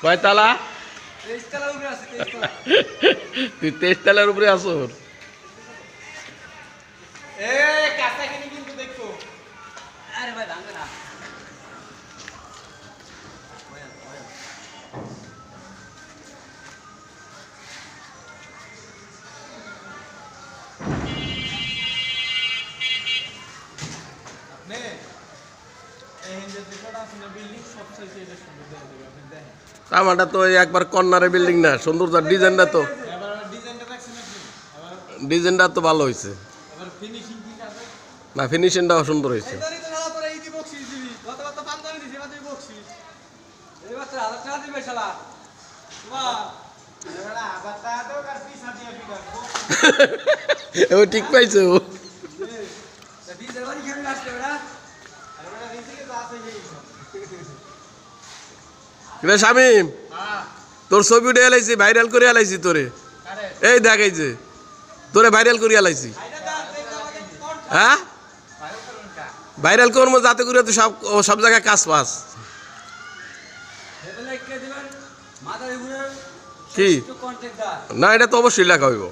কয়তলা? তুই 23 তলার উপরে আসো। আমারটা তো একবার কর্নারের বিল্ডিং না, সুন্দর ডিজাইনটা তো ডিজাইনটা তো ভালো হয়েছে না, ফিনিশিংটাও সুন্দর হয়েছে। ও ঠিক পাইছে ও। শামিম, তোর ছবি উঠে এলাইছি, ভাইরাল করে এলাইছি তোরে। এই দেখ, এই যে তোরে ভাইরাল করে এলাইছি। হ্যাঁ, ভাইরাল করবো যাতে করে তুই সব জায়গায় কাজ পাস। কি না, এটা তো অবশ্যই লেখা হইব।